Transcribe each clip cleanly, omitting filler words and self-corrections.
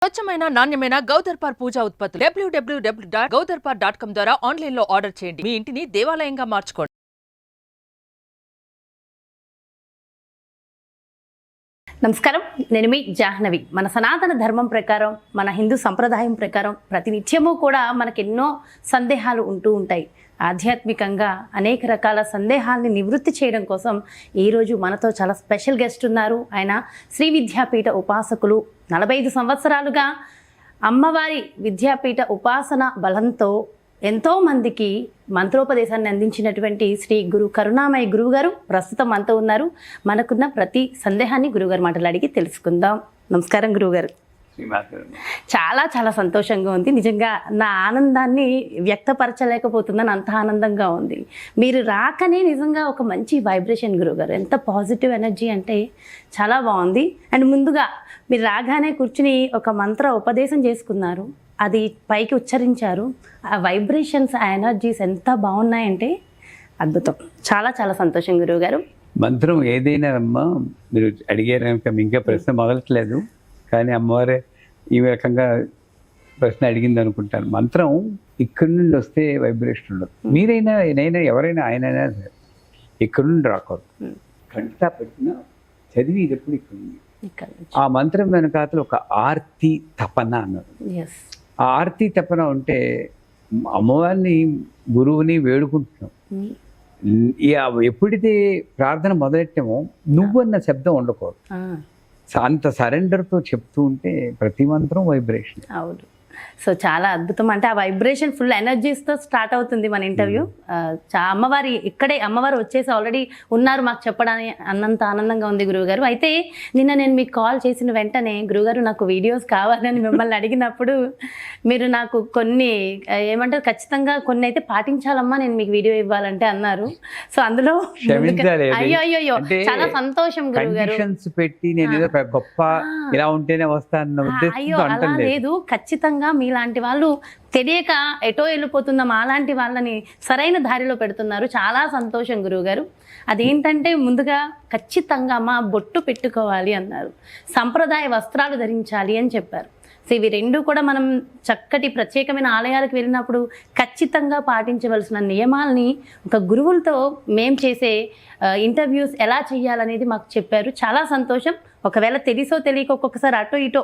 స్వచ్ఛమైన నాణ్యమైన గౌదర్పార్ పూజా ఉత్పత్తులు www.gaudarpar.com ద్వారా ఆన్లైన్ లో ఆర్డర్ చేయండి. మీ ఇంటిని దేవాలయంగా మార్చుకోండి. నమస్కారం, నేను మీ జాహ్నవి. మన సనాతన ధర్మం ప్రకారం, మన హిందూ సంప్రదాయం ప్రకారం ప్రతినిత్యము కూడా మనకెన్నో సందేహాలు ఉంటూ ఉంటాయి. ఆధ్యాత్మికంగా అనేక రకాల సందేహాల్ని నివృత్తి చేయడం కోసం ఈరోజు మనతో చాలా స్పెషల్ గెస్ట్ ఉన్నారు. ఆయన శ్రీ విద్యాపీఠ ఉపాసకులు. 45 సంవత్సరాలుగా అమ్మవారి విద్యాపీఠ ఉపాసన బలంతో ఎంతోమందికి మంత్రోపదేశాన్ని అందించినటువంటి శ్రీ గురు కరుణామయ గురువుగారు ప్రస్తుతం మనతో ఉన్నారు. మనకున్న ప్రతి సందేహాన్ని గురువుగారు మాటలు అడిగి తెలుసుకుందాం. నమస్కారం గురువుగారు. చాలా చాలా సంతోషంగా ఉంది. నిజంగా నా ఆనందాన్ని వ్యక్తపరచలేకపోతుందని అంత ఆనందంగా ఉంది. మీరు రాకనే నిజంగా ఒక మంచి వైబ్రేషన్ గురువుగారు. ఎంత పాజిటివ్ ఎనర్జీ అంటే చాలా బాగుంది. అండ్ ముందుగా మీరు రాగానే కూర్చుని ఒక మంత్ర ఉపదేశం చేసుకున్నారు, అది పైకి ఉచ్చరించారు. ఆ వైబ్రేషన్స్, ఆ ఎనర్జీస్ ఎంత బాగున్నాయంటే అద్భుతం. చాలా చాలా సంతోషం గురువుగారు. మంత్రం ఏదైనా అమ్మా, మీరు అడిగారు ఇంకా ప్రశ్న మొదలట్లేదు, కానీ అమ్మవారే ఈ రకంగా ప్రశ్న అడిగింది అనుకుంటాను. మంత్రం ఇక్కడి నుండి వస్తే వైబ్రేషన్ ఉండదు. మీరైనా నేనైనా ఎవరైనా ఆయనైనా సరే ఇక్కడి నుండి రాకూడదు. కంటా పెట్టిన చదివేటప్పుడు ఇక్కడ ఉంది. ఆ మంత్రం వెనకాతలు ఒక ఆర్తి తపన అన్నారు. ఆ ఆర్తి తపన ఉంటే అమ్మవారిని గురువుని వేడుకుంటున్నాం. ఎప్పుడైతే ప్రార్థన మొదలెట్టామో నువ్వన్న శబ్దం ఉండకూడదు. అంత సరెండర్తో చెప్తూ ఉంటే ప్రతి మంత్రం వైబ్రేషన్. అవును. సో చాలా అద్భుతం. అంటే ఆ వైబ్రేషన్ ఫుల్ ఎనర్జీస్తో స్టార్ట్ అవుతుంది మన ఇంటర్వ్యూ. అమ్మవారి ఇక్కడే అమ్మవారు వచ్చేసి ఆల్రెడీ ఉన్నారు మాకు చెప్పడానికి, అన్నంత ఆనందంగా ఉంది గురువుగారు. అయితే నిన్న నేను మీకు కాల్ చేసిన వెంటనే గురువుగారు నాకు వీడియోస్ కావాలని మిమ్మల్ని అడిగినప్పుడు మీరు నాకు కొన్ని ఏమంటారు, ఖచ్చితంగా కొన్ని అయితే పాటించాలమ్మా నేను మీకు వీడియో ఇవ్వాలంటే అన్నారు. సో అందులో అయ్యో అయ్యో చాలా సంతోషం గురువుగారు. పెట్టి నేను గొప్ప ఇలా ఉంటేనే వస్తాను అయ్యో అలా లేదు, ఖచ్చితంగా మీలాంటి వాళ్ళు తెలియక ఎటో వెళ్ళిపోతున్నాం అలాంటి వాళ్ళని సరైన దారిలో పెడుతున్నారు. చాలా సంతోషం గురువుగారు. అదేంటంటే ముందుగా ఖచ్చితంగా అమ్మ బొట్టు పెట్టుకోవాలి అన్నారు, సంప్రదాయ వస్త్రాలు ధరించాలి అని చెప్పారు. సో ఇవి రెండు కూడా మనం చక్కటి ప్రత్యేకమైన ఆలయాలకు వెళ్ళినప్పుడు ఖచ్చితంగా పాటించవలసిన నియమాల్ని ఒక గురువులతో మేము చేసే ఇంటర్వ్యూస్ ఎలా చేయాలనేది మాకు చెప్పారు. చాలా సంతోషం. ఒకవేళ తెలిసో తెలియక ఒక్కొక్కసారి అటో ఇటో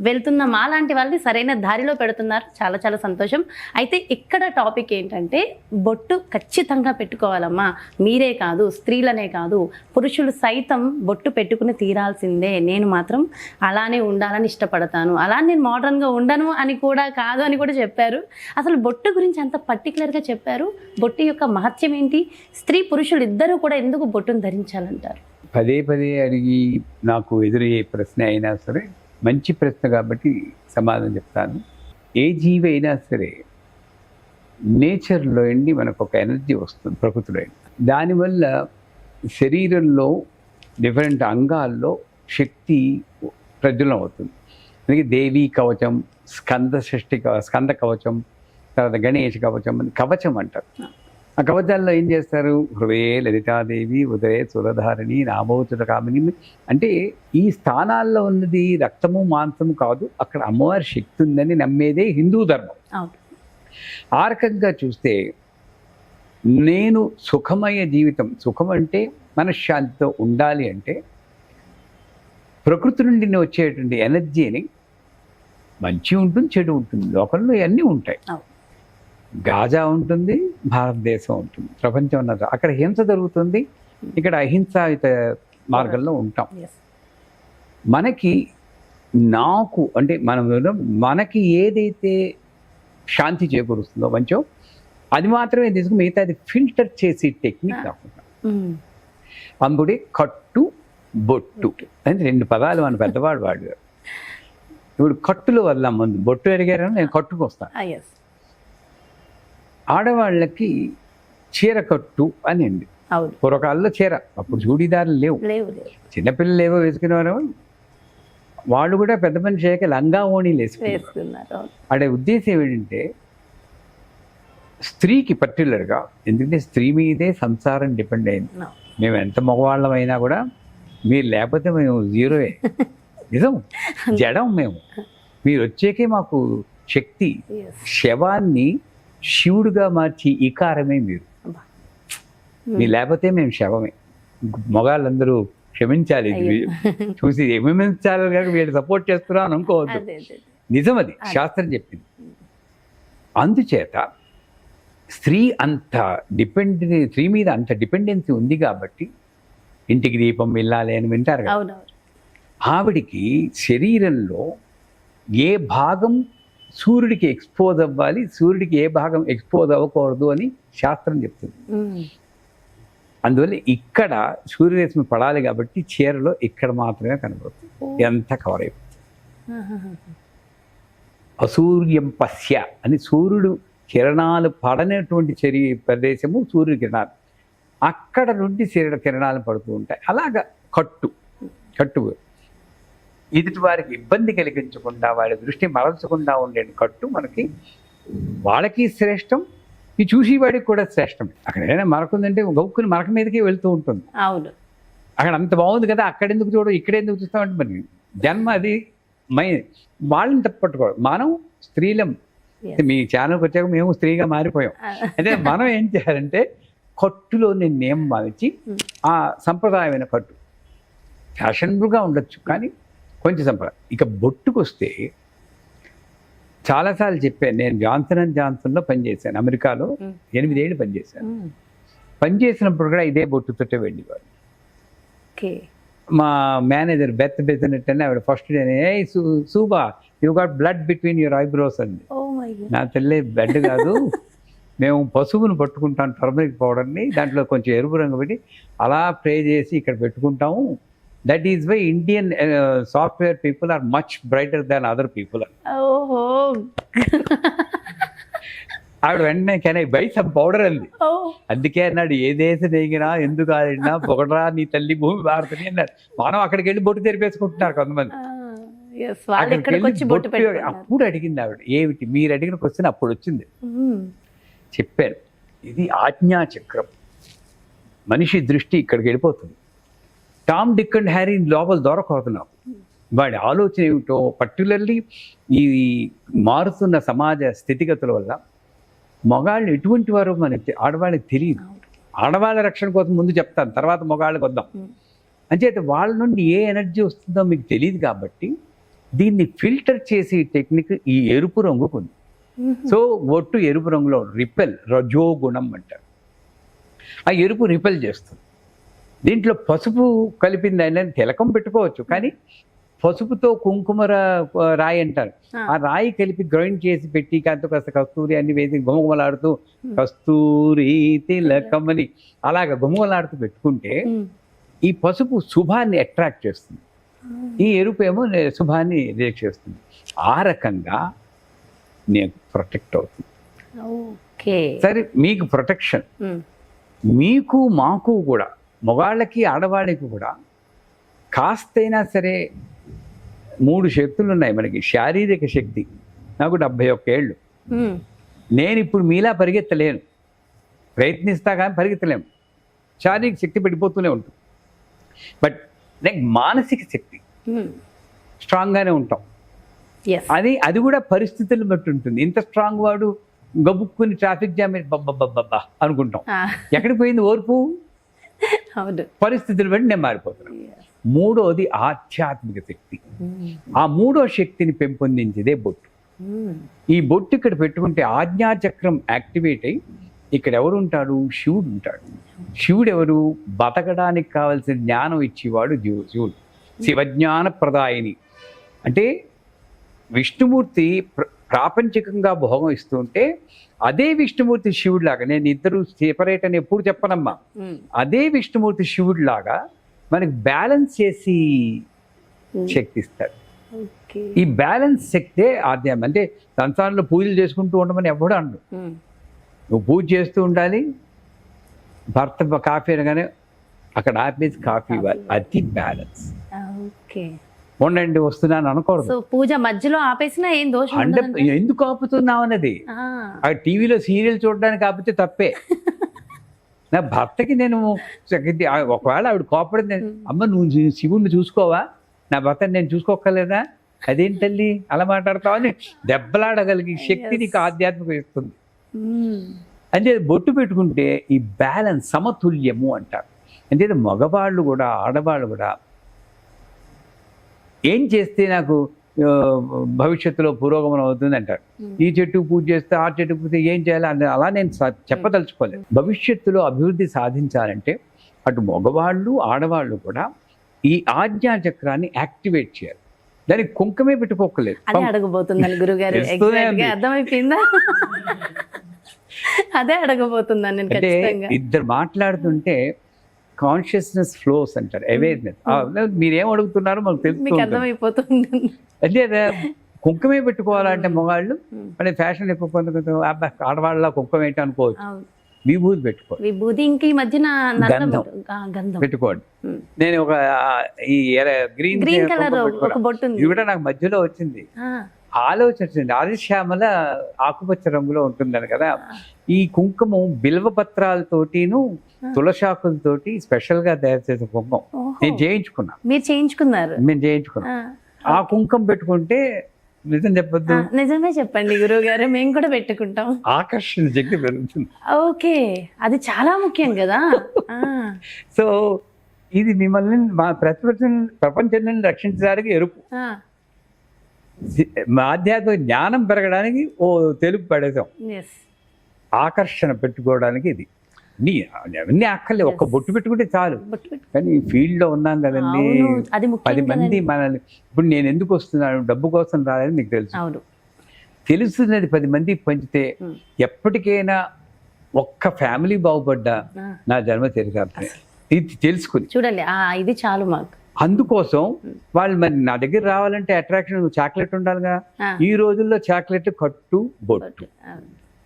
వెళ్తున్న మాలాంటి వాళ్ళని సరైన దారిలో పెడుతున్నారు. చాలా చాలా సంతోషం. అయితే ఇక్కడ టాపిక్ ఏంటంటే బొట్టు ఖచ్చితంగా పెట్టుకోవాలమ్మా. మీరే కాదు, స్త్రీలనే కాదు, పురుషులు సైతం బొట్టు పెట్టుకుని తీరాల్సిందే. నేను మాత్రం అలానే ఉండాలని ఇష్టపడతాను, అలా నేను మోడర్న్గా ఉండను అని కూడా కాదు అని కూడా చెప్పారు. అసలు బొట్టు గురించి అంత పర్టికులర్గా చెప్పారు. బొట్టు యొక్క మహత్యం ఏంటి, స్త్రీ పురుషులు ఇద్దరూ కూడా ఎందుకు బొట్టును ధరించాలంటారు? పదే పదే అడిగి నాకు ఎదురయ్యే ప్రశ్న అయినా సరే మంచి ప్రశ్న కాబట్టి సమాధానం చెప్తాను. ఏ జీవి అయినా సరే నేచర్లో అండి మనకు ఒక ఎనర్జీ వస్తుంది, ప్రకృతిలో. దానివల్ల శరీరంలో డిఫరెంట్ అంగాల్లో శక్తి ప్రజ్వలం అవుతుంది. అందుకే దేవీ కవచం, స్కంద కవచం, తర్వాత గణేష్ కవచం అని కవచం అంటారు. ఆ కవచాల్లో ఏం చేస్తారు, హృదయే లలితాదేవి, ఉదయే సురధారిణి, నామోచుత కామిని. అంటే ఈ స్థానాల్లో ఉన్నది రక్తము మాంసము కాదు, అక్కడ అమ్మవారి శక్తి ఉందని నమ్మేదే హిందూ ధర్మం. ఆ రకంగా చూస్తే నేను సుఖమయ జీవితం, సుఖం అంటే మనశ్శాంతితో ఉండాలి అంటే ప్రకృతి నుండి వచ్చేటువంటి ఎనర్జీని, మంచి ఉంటుంది చెడు ఉంటుంది, లోకంలో ఇవన్నీ ఉంటాయి. గాజా ఉంటుంది, భారతదేశం ఉంటుంది, ప్రపంచం ఉన్నది. అక్కడ హింస జరుగుతుంది, ఇక్కడ అహింసాయుత మార్గంలో ఉంటాం. నాకు అంటే మనకి ఏదైతే శాంతి చేకూరుస్తుందో మంచో అది మాత్రమే తీసుకుని మిగతా అది ఫిల్టర్ చేసే టెక్నిక్ కాకుండా. అందుకే కట్టు బొట్టు అని 2 పదాలు మన పెద్దవాడు వాడు. ఇప్పుడు కట్టులో వదలాం, ముందు బొట్టు అడిగారని నేను కట్టుకు వస్తాను. ఆడవాళ్ళకి చీర కట్టు అని అండి. పూర్వకాలంలో చీర, అప్పుడు చూడీదారులు లేవు, చిన్నపిల్లలు ఏవో వేసుకునేవారు. వాళ్ళు కూడా పెద్ద మనిషి అయ్యాక లంగా ఓణీలు వేసుకున్నారు. అడే ఉద్దేశం ఏంటంటే స్త్రీకి పర్టికులర్గా, ఎందుకంటే స్త్రీ మీదే సంసారం డిపెండ్ అయింది. మేము ఎంత మగవాళ్ళమైనా కూడా మీరు లేకపోతే మేము జీరోయే. నిజం, జడం మేము. మీరు వచ్చేకే మాకు శక్తి. Yes. శవాన్ని శివుడుగా మార్చి ఇకారమే మీరు. అబ్బా. మీ లేకపోతే మేము శవమే. మగాళ్ళందరూ క్షమించాలి ఇది చూసి విమర్శించాలి కాక వీళ్ళు సపోర్ట్ చేస్తున్నా అని అనుకోవద్దు. అదే అదే నిజం అది శాస్త్రం చెప్పింది. అందుచేత స్త్రీ మీద అంత డిపెండెన్సీ ఉంది కాబట్టి ఇంటికి దీపం వెళ్ళాలి అని వింటారు కదా. అవునవును. ఆవిడికి శరీరంలో ఏ భాగం సూర్యుడికి ఎక్స్పోజ్ అవ్వాలి, సూర్యుడికి ఏ భాగం ఎక్స్పోజ్ అవ్వకూడదు అని శాస్త్రం చెప్తుంది. అందువల్ల ఇక్కడ సూర్యరశ్మి పడాలి కాబట్టి చీరలో ఇక్కడ మాత్రమే కనబడుతుంది, ఎంత కవర్ అయిపోతుంది. అసూర్యం పశ్య అని సూర్యుడు కిరణాలు పడనటువంటి ప్రదేశము సూర్యుడి కిరణాలు, అక్కడ నుండి కిరణాలు పడుతూ ఉంటాయి. అలాగా కట్టు ఎదుటి వారికి ఇబ్బంది కలిగించకుండా వాడి దృష్టి మరల్చకుండా ఉండే కట్టు మనకి వాళ్ళకి శ్రేష్టం, ఈ చూసేవాడికి కూడా శ్రేష్టం. అక్కడ ఏదైనా మరకుందంటే గౌక్కుని మరక మీదకే వెళ్తూ ఉంటుంది. అవును, అక్కడ అంత బాగుంది కదా, అక్కడ ఎందుకు చూడడం ఇక్కడ ఎందుకు చూస్తామంటే మరి జన్మ అది వాళ్ళని తప్పట్టుకోవడం. మనం స్త్రీలం. మీ ఛానల్కి వచ్చాక మేము స్త్రీగా మారిపోయాం. అయితే మనం ఏం చేయాలంటే కట్టులో నేను నియమం భావించి ఆ సంప్రదాయమైన కట్టు ఫ్యాషనబుల్గా ఉండొచ్చు కానీ కొంచెం సంప్రదాయం. ఇక బొట్టుకు వస్తే చాలాసార్లు చెప్పాను, నేను జాన్సన్లో పనిచేశాను. అమెరికాలో 8 ఏళ్ళు పనిచేశాను. పనిచేసినప్పుడు కూడా ఇదే బొట్టుతోటే వెళ్ళేవాడు. మా మేనేజర్ బెతనెట్ అని ఆవిడ ఫస్ట్ డే సూబా you got blood between your eyebrows అండి. నా తల్లి బ్లడ్ కాదు, మేము పసుపును పట్టుకుంటాం, టర్మరిక్ పౌడర్ని దాంట్లో కొంచెం ఎరుపు రంగు పెట్టి అలా స్ప్రే చేసి ఇక్కడ పెట్టుకుంటాము. That is why Indian software people are much brighter than other people. ఆవిడ వెంటనే can I buy some powder అంది. అందుకే అన్నాడు, ఏ దేశం ఎగినా ఎందుకు ఆడినా పొగడరా నీ తల్లి భూమి భారతని అన్నాడు. మనం అక్కడికి వెళ్ళి బొట్టు తెరిపేసుకుంటున్నారు కొంతమంది. అప్పుడు అడిగింది ఆవిడ, ఏమిటి మీరు అడిగిన క్వశ్చన్ అప్పుడు వచ్చింది. చెప్పాను, ఇది ఆజ్ఞాచక్రం. మనిషి దృష్టి ఇక్కడికి వెళ్ళిపోతుంది. టామ్ డిక్ అండ్ హ్యారీ లోపల దొరకవుతున్నాం. వాడి ఆలోచన ఏమిటో పర్టికులర్లీ ఈ మారుతున్న సమాజ స్థితిగతుల వల్ల మగాళ్ళు ఎటువంటి వారో మనకి ఆడవాళ్ళకి తెలియదు. ఆడవాళ్ళ రక్షణ కోసం ముందు చెప్తాను, తర్వాత మగాళ్ళకి వద్దాం. అంచేత వాళ్ళ నుండి ఏ ఎనర్జీ వస్తుందో మీకు తెలియదు కాబట్టి దీన్ని ఫిల్టర్ చేసే టెక్నిక్ ఈ ఎరుపు రంగుకు ఉంది. సో ఒట్టు ఎరుపు రంగులో రజోగుణం అంటారు. ఆ ఎరుపు రిపెల్ చేస్తుంది. దీంట్లో పసుపు కలిపింది అయినా తిలకం పెట్టుకోవచ్చు, కానీ పసుపుతో కుంకుమ రాయి అంటారు. ఆ రాయి కలిపి గ్రైండ్ చేసి పెట్టి కాస్త కస్తూరి అన్ని వేసి గుమగుమలాడుతూ కస్తూరి తిలకం అని అలాగ గుమగుమలాడుతూ పెట్టుకుంటే ఈ పసుపు శుభాన్ని అట్రాక్ట్ చేస్తుంది, ఈ ఎరుపు ఏమో శుభాన్ని రిజెక్ట్ చేస్తుంది. ఆ రకంగా నేను ప్రొటెక్ట్ అవుతుంది. సరే, మీకు ప్రొటెక్షన్, మీకు మాకు కూడా మగాళ్ళకి ఆడవాళ్ళకి కూడా కాస్తైనా సరే 3 శక్తులు ఉన్నాయి మనకి. శారీరక శక్తి, నాకు 71 ఏళ్ళు. నేను ఇప్పుడు మీలా పరిగెత్తలేను, ప్రయత్నిస్తా కానీ పరిగెత్తలేము. శారీరక శక్తి పడిపోతూనే ఉంటుంది. బట్ లైక్ మానసిక శక్తి స్ట్రాంగ్గానే ఉంటాం. అది కూడా పరిస్థితులను బట్టి ఉంటుంది. ఇంత స్ట్రాంగ్ వాడు గబుక్కుని ట్రాఫిక్ జామ్ బబ్బా అనుకుంటాం. ఎక్కడికి పోయింది ఓర్పు? పరిస్థితులు బట్టి నేను మారిపోతున్నాను. 3వది ఆధ్యాత్మిక శక్తి. ఆ 3వ శక్తిని పెంపొందించేదే బొట్టు. ఈ బొట్టు ఇక్కడ పెట్టుకుంటే ఆజ్ఞాచక్రం యాక్టివేట్ అయ్యి ఇక్కడ ఎవరు ఉంటాడు? శివుడు ఉంటాడు. శివుడు ఎవరు? బతకడానికి కావాల్సిన జ్ఞానం ఇచ్చేవాడు శివుడు. శివజ్ఞాన ప్రదాయిని అంటే విష్ణుమూర్తి ప్రాపంచికంగా భోగం ఇస్తుంటే అదే విష్ణుమూర్తి శివుడిలాగా, నేను ఇద్దరు సెపరేట్ అని ఎప్పుడు చెప్పనమ్మా, అదే విష్ణుమూర్తి శివుడిలాగా మనకి బ్యాలెన్స్ చేసి శక్తి ఇస్తాడు. ఈ బ్యాలెన్స్ శక్తే ఆధ్యాత్మికం. అంటే సంసారంలో పూజలు చేసుకుంటూ ఉండమని ఎవడు అండు. నువ్వు పూజ చేస్తూ ఉండాలి, భర్త కాఫీ అనగానే అక్కడ ఆపేసి కాఫీ ఇవ్వాలి. అది బ్యాలెన్స్. ఉండండి వస్తున్నాను అనకూడదు. పూజ మధ్యలో ఆపేసినా ఏం దోషం అంటే ఎందుకు ఆపుతున్నావు అన్నది. ఆ టీవీలో సీరియల్ చూడడానికి ఆపితే తప్పే. నా భర్తకి నేను ఒకవేళ ఆవిడ కోపడింది, అమ్మ నువ్వు శివుడిని చూసుకోవా, నా భర్తని నేను చూసుకోక్కర్లేదా అదేంటి తల్లి అలా మాట్లాడతావు అని దెబ్బలాడగలిగే శక్తి నీకు ఆధ్యాత్మికం ఇస్తుంది. అంటే బొట్టు పెట్టుకుంటే ఈ బ్యాలెన్స్, సమతుల్యము అంటారు. అంటే మగవాళ్ళు కూడా ఆడవాళ్ళు కూడా ఏం చేస్తే నాకు భవిష్యత్తులో పురోగమనం అవుతుంది అంటారు. ఈ చెట్టు పూజ చేస్తే ఆ చెట్టు పూజ ఏం చేయాలి అని అలా నేను చెప్పదలుచుకోలేదు. భవిష్యత్తులో అభివృద్ధి సాధించాలంటే అటు మగవాళ్ళు ఆడవాళ్ళు కూడా ఈ ఆజ్ఞా చక్రాన్ని యాక్టివేట్ చేయాలి. దానికి కుంకుమే పెట్టుకోకలేదు. అదే అడగబోతుందని గురుగారు, అర్థమైపోయిందా? అదే అడగబోతున్నాను నేను. అంటే ఇద్దరు మాట్లాడుతుంటే కాన్షియస్నెస్ ఫ్లోస్ అంటారు, అవేర్నెస్. మీరేం అడుగుతున్నారో మాకు తెలుసు, అర్థమైపోతుంది. అంటే కుంకుమే పెట్టుకోవాలంటే మగాళ్ళు అంటే ఫ్యాషన్ ఎక్కువ పొందుకుంటూ ఆడవాళ్ళ కుంకుమ ఏంటి అనుకోవచ్చు. విభూతి పెట్టుకోండి, విభూతి ఇంకా ఈ మధ్యన గంధం పెట్టుకోండి. నేను ఒక ఈ గ్రీన్ కలర్ ఒక బొట్టు ఇది కూడా నాకు మధ్యలో వచ్చింది, ఆలోచన వచ్చింది. ఆదిశ్యామల ఆకుపచ్చ రంగులో ఉంటుందని కదా. ఈ కుంకుమ బిల్వ పత్రాలతోటిను తులసాకులతోటి స్పెషల్ గా తయారు చేసిన కుంకుమ నేను చేయించుకున్నా. మీరు చేయించుకున్నారు? మేము చేయించుకున్నాం. ఆ కుంకుమ పెట్టుకుంటే నిజం చెప్పొద్దు, నిజమే చెప్పండి గురువు గారు, మేము కూడా పెట్టుకుంటాం. ఆకర్షణ శక్తి పెరుగుతుంది. ఓకే, అది చాలా ముఖ్యం కదా. సో ఇది మిమ్మల్ని మా ప్రపంచాన్ని రక్షించడానికి ఎరుపు, ఆధ్యాత్మిక జ్ఞానం పెరగడానికి ఓ తెలుపు పడేసాం, ఆకర్షణ పెట్టుకోవడానికి ఇది. అవన్నీ అక్కర్లే, ఒక్క బొట్టు పెట్టుకుంటే చాలు. కానీ ఫీల్డ్ లో ఉన్నాం కదండి, 10 మంది మనల్ని. ఇప్పుడు నేను ఎందుకు వస్తున్నాను, డబ్బు కోసం రాదని మీకు తెలుసు, తెలుస్తున్నది 10 మందికి పంచితే ఎప్పటికైనా ఒక్క ఫ్యామిలీ బాగుపడ్డా నా జన్మ చరితార్థమే. ఇది తెలుసుకుని చూడండి, ఇది చాలు మాకు. అందుకోసం వాళ్ళు మరి నా దగ్గర రావాలంటే అట్రాక్షన్ చాక్లెట్ ఉండాలిగా. ఈ రోజుల్లో చాక్లెట్ కట్టు బొట్టు.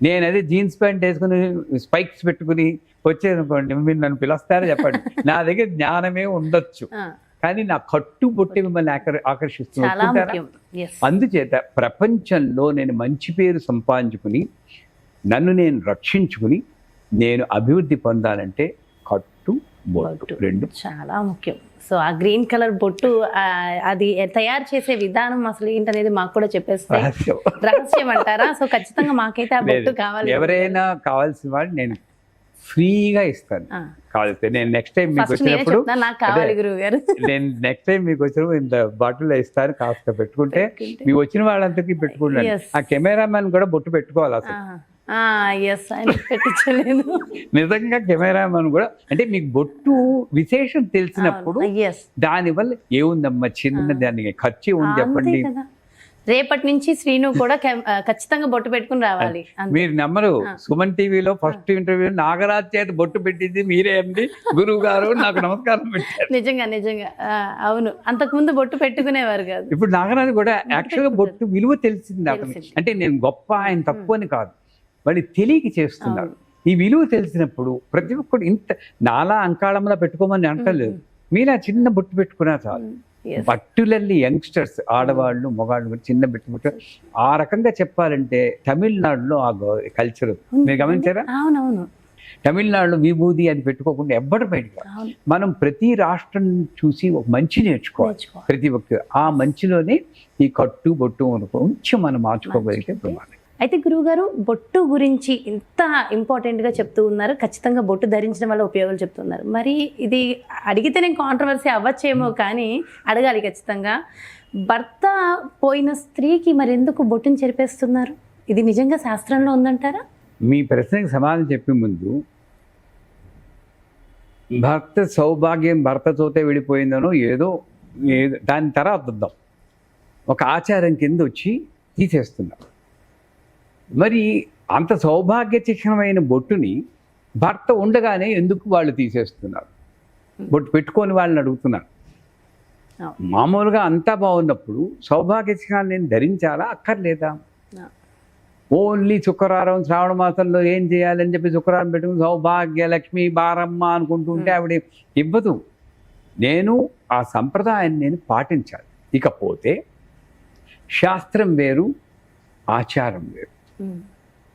నేను అదే జీన్స్ ప్యాంట్ వేసుకుని స్పైక్స్ పెట్టుకుని వచ్చేదనుకోండి, మీరు నన్ను పిలుస్తారో చెప్పండి. నా దగ్గర జ్ఞానమే ఉండొచ్చు, కానీ నా కట్టు బొట్టు మిమ్మల్ని ఆకర్షిస్తుంది. అందుచేత ప్రపంచంలో నేను మంచి పేరు సంపాదించుకుని నన్ను నేను రక్షించుకుని నేను అభివృద్ధి పొందాలంటే కట్టు బొట్టు రెండు చాలా ముఖ్యం. సో ఆ గ్రీన్ కలర్ బొట్టు అది తయారు చేసే విధానం అసలు ఏంటనేది మాకు కూడా చెప్పేస్తే రహస్యం అంటారా? సో ఖచ్చితంగా మాకైతే ఆ బొట్టు కావాలి. ఎవరైనా కావాల్సిన వాళ్ళు నేను ఫ్రీగా ఇస్తాను. కావాల్సి నేను నెక్స్ట్ టైం మీకు వచ్చినప్పుడు నాకు కావాలి గురువు గారు, నేను నెక్స్ట్ టైం మీకు వచ్చినప్పుడు ఇంత బాటిల్లో ఇస్తాను, కాస్త పెట్టుకుంటే మీకు వచ్చిన వాళ్ళందరికీ పెట్టుకుంటాను. ఆ కెమెరామెన్ కూడా బొట్టు పెట్టుకోవాలి అసలు. నిజంగా కెమెరామెన్ కూడా అంటే మీకు బొట్టు విశేషం తెలిసినప్పుడు దానివల్ల ఏముందమ్మా చిన్న దానికి ఖర్చు ఉంది చెప్పండి. రేపటి నుంచి శ్రీను కూడా ఖచ్చితంగా బొట్టు పెట్టుకుని రావాలి. మీరు నమ్మరు, సుమన్ టీవీలో ఫస్ట్ ఇంటర్వ్యూ నాగరాజ్ చేత బొట్టు పెట్టింది మీరే అండి గురువు గారు, నాకు నమస్కారం పెట్టారు. నిజంగా నిజంగా అవును, అంతకు ముందు బొట్టు పెట్టుకునేవారు కాదు. ఇప్పుడు నాగరాజ్ కూడా యాక్చువల్గా బొట్టు విలువ తెలిసింది అతను. అంటే నేను గొప్ప ఆయన తక్కువ అని కాదు, వాళ్ళు తెలియక చేస్తున్నారు. ఈ విలువ తెలిసినప్పుడు ప్రతి ఒక్కరు ఇంత నాలా అంకాళంలో పెట్టుకోమని అంటలేదు, మీలా చిన్న బొట్టు పెట్టుకున్నా చాలు. పర్టికులర్లీ యంగ్స్టర్స్, ఆడవాళ్ళు మగవాళ్ళు చిన్న బొట్టు. ఆ రకంగా చెప్పాలంటే తమిళనాడులో ఆ కల్చర్ మీరు గమనించారా? అవునవును, తమిళనాడులో విభూది అది పెట్టుకోకుండా ఎవ్వరు బయటకు. మనం ప్రతి రాష్ట్రం చూసి ఒక మంచి నేర్చుకోవాలి ప్రతి ఒక్కరు. ఆ మంచిలోనే ఈ కట్టు బొట్టు కొంచెం మనం మార్చుకోగలిగితే ప్రమాదం. అయితే గురువుగారు బొట్టు గురించి ఇంత ఇంపార్టెంట్గా చెప్తూ ఉన్నారు, ఖచ్చితంగా బొట్టు ధరించడం వల్ల ఉపయోగాలు చెప్తున్నారు. మరి ఇది అడిగితే నేను కాంట్రవర్సీ అవ్వచ్చేమో, కానీ అడగాలి ఖచ్చితంగా. భర్త పోయిన స్త్రీకి మరి ఎందుకు బొట్టుని చెరిపేస్తున్నారు? ఇది నిజంగా శాస్త్రంలో ఉందంటారా? మీ ప్రశ్నకి సమాధానం చెప్పే ముందు, భర్త సౌభాగ్యం భర్తతోటే విడిపోయిందనో ఏదో దాని తర్వాత వద్దాం. ఒక ఆచారం కింద వచ్చి తీసేస్తున్నారు. మరి అంత సౌభాగ్య చిహ్నమైన బొట్టుని భర్త ఉండగానే ఎందుకు వాళ్ళు తీసేస్తున్నారు? బొట్టు పెట్టుకొని వాళ్ళని అడుగుతున్నారు. మామూలుగా అంతా బాగున్నప్పుడు సౌభాగ్య చిహ్నాలు నేను ధరించాలా అక్కర్లేదా? ఓన్లీ శుక్రవారం శ్రావణ మాసంలో ఏం చేయాలని చెప్పి శుక్రవారం పెట్టుకుని సౌభాగ్య లక్ష్మి బారమ్మ అనుకుంటూ ఉంటే ఆవిడ ఇవ్వదు. నేను ఆ సంప్రదాయాన్ని నేను పాటించాలి. ఇకపోతే శాస్త్రం వేరు, ఆచారం వేరు.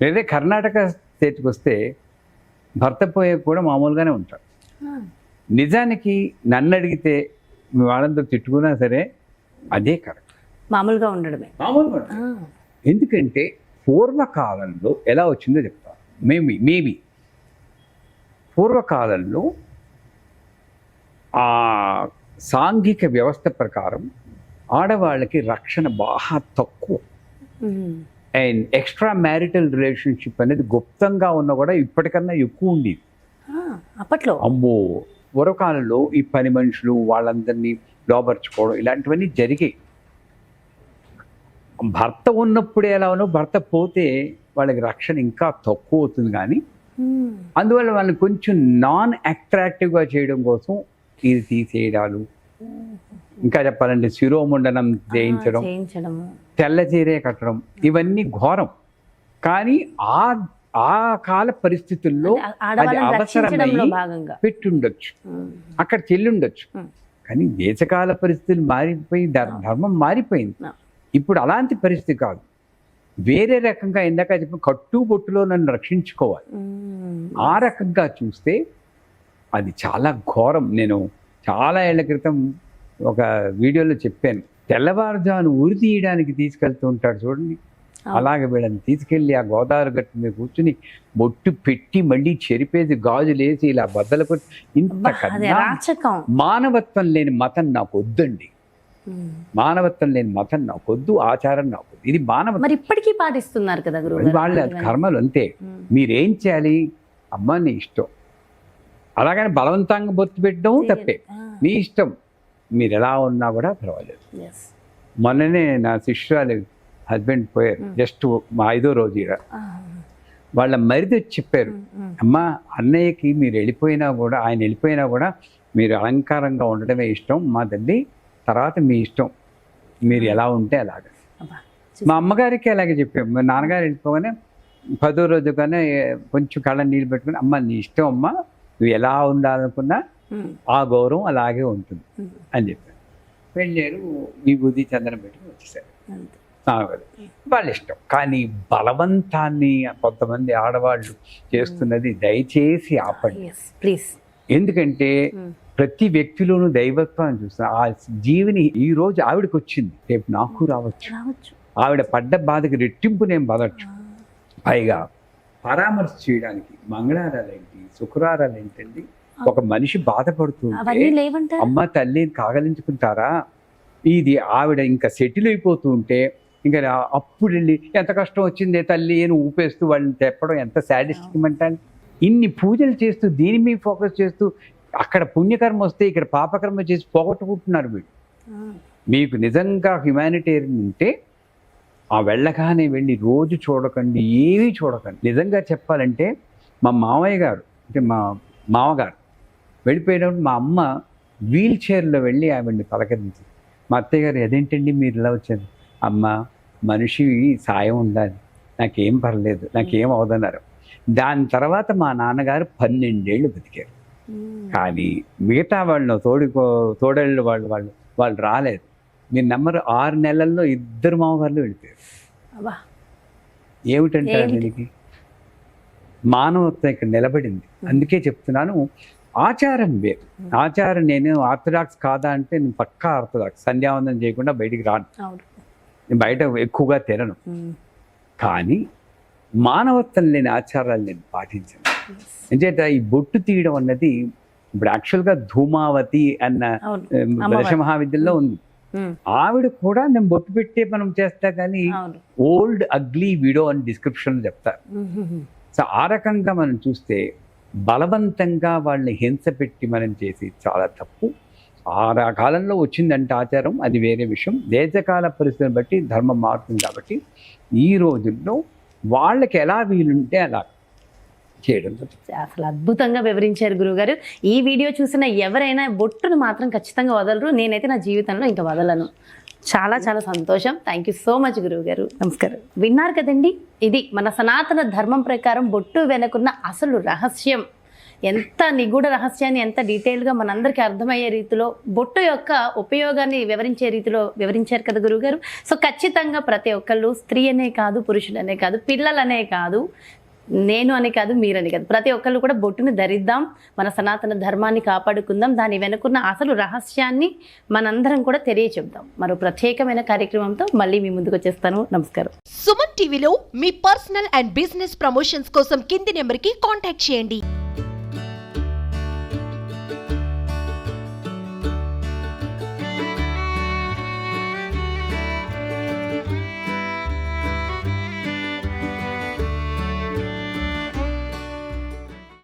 లేదా కర్ణాటక స్టేట్కి వస్తే భర్త పోయే కూడా మామూలుగానే ఉంటారు. నిజానికి నన్ను అడిగితే మీ వాళ్ళంతా తిట్టుకున్నా సరే అదే కరెక్ట్. మామూలుగా ఉండడమే. మామూలుగా ఎందుకంటే పూర్వకాలంలో ఎలా వచ్చిందో చెప్తాను. మేబీ పూర్వకాలంలో ఆ సాంఘిక వ్యవస్థ ప్రకారం ఆడవాళ్ళకి రక్షణ బాగా తక్కువ. అండ్ ఎక్స్ట్రా మ్యారిటల్ రిలేషన్షిప్ అనేది గుప్తంగా ఉన్నా కూడా ఇప్పటికన్నా ఎక్కువ ఉండేది అప్పట్లో. అమ్మో, పూర్వకాలంలో ఈ పని మనుషులు వాళ్ళందరినీ లోపరుచుకోవడం ఇలాంటివన్నీ జరిగాయి. భర్త ఉన్నప్పుడే ఎలా ఉన్నో భర్త పోతే వాళ్ళకి రక్షణ ఇంకా తక్కువ అవుతుంది. కానీ అందువల్ల వాళ్ళని కొంచెం నాన్ అట్రాక్టివ్గా చేయడం కోసం ఇది తీసేయడాలు, ఇంకా చెప్పాలంటే శిరోముండనం చేయించడం, తెల్ల చీరే కట్టడం, ఇవన్నీ ఘోరం. కానీ ఆ కాల పరిస్థితుల్లో అది అవసరమై పెట్టుండొచ్చు, అక్కడ చెల్లుండొచ్చు. కానీ దేశకాల పరిస్థితులు మారిపోయి ధర్మం మారిపోయింది. ఇప్పుడు అలాంటి పరిస్థితి కాదు, వేరే రకంగా ఇందాక చెప్పిన కట్టుబొట్టులో నన్ను రక్షించుకోవాలి. ఆ రకంగా చూస్తే అది చాలా ఘోరం. నేను చాలా ఏళ్ల క్రితం ఒక వీడియోలో చెప్పాను, తెల్లవారుజాను ఊరి తీయడానికి తీసుకెళ్తూ ఉంటాడు చూడండి, అలాగే వీళ్ళని తీసుకెళ్ళి ఆ గోదావరి గట్టు మీద కూర్చుని బొట్టు పెట్టి మళ్ళీ చెరిపేసి గాజులేసి ఇలా బద్దలు కొట్టి, ఇంతకన్నా మానవత్వం లేని మతం నాకు వద్దండి. మానవత్వం లేని మతం నాకు వద్దు, ఆచారం నాకు వద్దు. ఇది మానవత్వం. మరి ఇప్పటికీ పాటిస్తున్నారు కదా వాళ్ళ కర్మలు అంతే. మీరేం చేయాలి, అమ్మ నీ ఇష్టం, అలాగని బలవంతంగా బొత్తు పెట్టడం తప్పే, మీ ఇష్టం. మీరు ఎలా ఉన్నా కూడా పర్వాలేదు. మొన్ననే నా శిష్యురాలు హస్బెండ్ పోయారు, జస్ట్ మా 5వ రోజు. వాళ్ళ మరిది వచ్చి చెప్పారు, అమ్మ అన్నయ్యకి మీరు వెళ్ళిపోయినా కూడా, ఆయన వెళ్ళిపోయినా కూడా మీరు అలంకారంగా ఉండడమే ఇష్టం మా తల్లి, తర్వాత మీ ఇష్టం, మీరు ఎలా ఉంటే అలాగే. మా అమ్మగారికి అలాగే చెప్పాము. మా నాన్నగారు వెళ్ళిపోగానే 10వ రోజు కానీ కొంచెం కళ్ళ నీళ్ళు పెట్టుకుని, అమ్మ నీ ఇష్టం అమ్మ, నువ్వు ఎలా ఉండాలనుకున్నా ఆ గౌరవం అలాగే ఉంటుంది అని చెప్పారు. వెళ్ళారు, ఈ బుద్ధి చందనం పెట్టుకుని వచ్చేసారు. వాళ్ళ ఇష్టం. కానీ బలవంతాన్ని కొంతమంది ఆడవాళ్ళు చేస్తున్నది దయచేసి ఆపండి ప్లీజ్. ఎందుకంటే ప్రతి వ్యక్తిలోనూ దైవత్వాన్ని చూస్తాను. ఆ జీవిని ఈ రోజు ఆవిడకి వచ్చింది, రేపు నాకు రావచ్చు. ఆవిడ పడ్డ బాధకి రెట్టింపు నేను పడవచ్చు. పైగా పరామర్శ చేయడానికి మంగళవారాలు ఏంటి, శుక్రవారాలు ఏంటండి, ఒక మనిషి బాధపడుతుంటే అమ్మ తల్లిని కాగలించుకుంటారా? ఇది ఆవిడ ఇంకా సెటిల్ అయిపోతూ ఉంటే ఇంకా అప్పుడు వెళ్ళి ఎంత కష్టం వచ్చిందే తల్లి అని ఊపేస్తూ వాళ్ళని తెప్పడం ఎంత సాడిస్టిక్ అంటాను. ఇన్ని పూజలు చేస్తూ దీని మీద ఫోకస్ చేస్తూ అక్కడ పుణ్యకర్మ వస్తే ఇక్కడ పాపకర్మ చేసి పోగొట్టుకుంటున్నారు వీళ్ళు. మీకు నిజంగా హ్యుమానిటేరియన్ ఉంటే ఆ వెళ్ళగానే వెళ్ళి రోజు చూడకండి, ఏమీ చూడకండి. నిజంగా చెప్పాలంటే మా మామయ్య గారు అంటే మా మామగారు వెళ్ళిపోయినప్పుడు మా అమ్మ వీల్ చైర్లో వెళ్ళి ఆవిడ్ని పలకరించింది. మా అత్తయ్య గారు అదేంటండి మీరు ఇలా వచ్చారు? అమ్మ మనిషి సాయం ఉండాలి, నాకేం పర్లేదు, నాకేం అవదన్నారు. దాని తర్వాత మా నాన్నగారు 12 ఏళ్ళు బతికారు. కానీ మిగతా వాళ్ళు తోడళ్ళు వాళ్ళు రాలేదు. మీరు నమ్మరు, 6 నెలల్లో 2 మామగారులు వెళ్ళిపోయారు. ఏమిటంటారు దీనికి? మానవత్వం ఇక్కడ నిలబడింది. అందుకే చెప్తున్నాను, ఆచారం వేరు. ఆచారం నేను ఆర్థడాక్స్ కాదా అంటే నేను పక్కా ఆర్థడాక్స్. సంధ్యావందనం చేయకుండా బయటికి రాను, నేను బయట ఎక్కువగా తినను. కానీ మానవత్వం లేని ఆచారాలు నేను పాటించను. ఎందుకంటే ఈ బొట్టు తీయడం అన్నది ఇప్పుడు యాక్చువల్గా ధూమావతి అన్న దశమహావిద్యలో ఉంది. ఆవిడ కూడా నేను బొట్టు పెట్టే మనం చేస్తా, కానీ ఓల్డ్ అగ్లీ విడో అని డిస్క్రిప్షన్ చెప్తారు. సో ఆ రకంగా మనం చూస్తే బలవంతంగా వాళ్ళని హింస పెట్టి మనం చేసి చాలా తప్పు. ఆ కాలంలో వచ్చిందంటే ఆచారం, అది వేరే విషయం. దేశకాల పరిస్థితిని బట్టి ధర్మం మారుతుంది. కాబట్టి ఈ రోజుల్లో వాళ్ళకి ఎలా వీలుంటే అలా చేయడం. అసలు అద్భుతంగా వివరించారు గురువుగారు. ఈ వీడియో చూసిన ఎవరైనా బొట్టును మాత్రం ఖచ్చితంగా వదలరు. నేనైతే నా జీవితంలో ఇంకా వదలను. చాలా చాలా సంతోషం. థ్యాంక్ యూ సో మచ్ గురువుగారు. నమస్కారం. విన్నారు కదండి, ఇది మన సనాతన ధర్మం ప్రకారం బొట్టు వెనుకున్న అసలు రహస్యం. ఎంత నిగూఢ రహస్యాన్ని ఎంత డీటెయిల్గా మనందరికీ అర్థమయ్యే రీతిలో బొట్టు యొక్క ఉపయోగాన్ని వివరించే రీతిలో వివరించారు కదా గురువుగారు. సో ఖచ్చితంగా ప్రతి ఒక్కళ్ళు, స్త్రీ అనే కాదు, పురుషులనే కాదు, పిల్లలనే కాదు, నేను అని కాదు, మీరని కాదు, ప్రతి ఒక్కళ్ళు కూడా బొట్టును ధరిద్దాం, మన సనాతన ధర్మాన్ని కాపాడుకుందాం, దాని వెనుకున్న అసలు రహస్యాన్ని మనందరం కూడా తెలియచెప్దాం. మరో ప్రత్యేకమైన కార్యక్రమంతో మళ్ళీ మీ ముందుకు వచ్చేస్తాను. నమస్కారం. సుమన్ టీవీలో మీ పర్సనల్ అండ్ బిజినెస్ ప్రమోషన్స్ కోసం కింది నెంబర్కి కాంటాక్ట్ చేయండి.